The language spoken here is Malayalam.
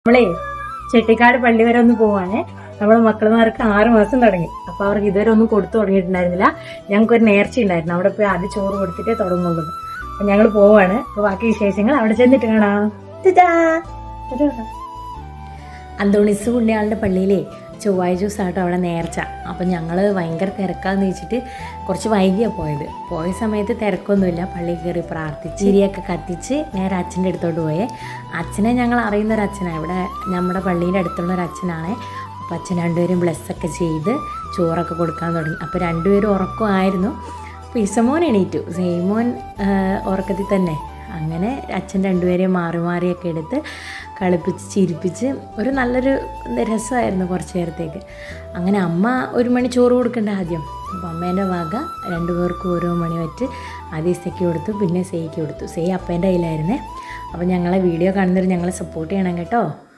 നമ്മളെ ചെട്ടിക്കാട് പള്ളി വരെ ഒന്ന് പോവാനേ. നമ്മളെ മക്കളുമാർക്ക് 6 മാസം തുടങ്ങി. അപ്പൊ അവർക്ക് ഇതുവരെ ഒന്നും കൊടുത്തു തുടങ്ങിയിട്ടുണ്ടായിരുന്നില്ല. ഞങ്ങൾക്കൊരു നേർച്ച ഉണ്ടായിരുന്നു, അവിടെ പോയി ആദ്യം ചോറ് കൊടുത്തിട്ടേ തുടങ്ങുള്ളൂ. അപ്പൊ ഞങ്ങൾ പോവാണ്. അപ്പൊ ബാക്കി വിശേഷങ്ങൾ അവിടെ ചെന്നിട്ട് കാണാം. അന്തോണിസ് പുണ്യാളുടെ പള്ളിയിലെ ചൊവ്വാഴ്ച ദിവസമായിട്ട് അവിടെ നേർച്ച. അപ്പം ഞങ്ങൾ ഭയങ്കര തിരക്കാന്ന് വെച്ചിട്ട് കുറച്ച് വൈകിയാണ് പോയത്. പോയ സമയത്ത് തിരക്കൊന്നുമില്ല. പള്ളിയിൽ കയറി പ്രാർത്ഥിച്ച് ചിരിയൊക്കെ കത്തിച്ച് നേരെ അച്ഛൻ്റെ അടുത്തോട്ട് പോയേ. അച്ഛനെ ഞങ്ങൾ അറിയുന്ന ഒരു അച്ഛനാണ്, ഇവിടെ നമ്മുടെ പള്ളീൻ്റെ അടുത്തുള്ള ഒരു അച്ഛനാണ്. അപ്പോൾ അച്ഛൻ രണ്ടുപേരും ബ്ലെസ്സൊക്കെ ചെയ്ത് ചോറൊക്കെ കൊടുക്കാൻ തുടങ്ങി. അപ്പോൾ രണ്ടുപേരും ഉറക്കമായിരുന്നു. അപ്പോൾ ഇസമോൻ എണീറ്റു, സെയ്മോൻ ഉറക്കത്തിൽ തന്നെ. അങ്ങനെ അച്ഛൻ രണ്ടുപേരെയും മാറി മാറിയൊക്കെ എടുത്ത് കളിപ്പിച്ച് ചിരിപ്പിച്ച് ഒരു നല്ലൊരു രസമായിരുന്നു കുറച്ച് നേരത്തേക്ക്. അങ്ങനെ അമ്മ 1 മണി ചോറ് കൊടുക്കണ്ട ആദ്യം. അപ്പോൾ അമ്മേൻ്റെ വക 2 പേർക്കും ഓരോ മണി വെച്ച് ആദ്യം സെയ്ക്ക് കൊടുത്തു, പിന്നെ സെയ്ക്ക് കൊടുത്തു. സെയ് അപ്പേൻ്റെ കയ്യിലായിരുന്നേ. അപ്പോൾ ഞങ്ങളെ വീഡിയോ കാണുന്നവർ ഞങ്ങളെ സപ്പോർട്ട് ചെയ്യണം കേട്ടോ.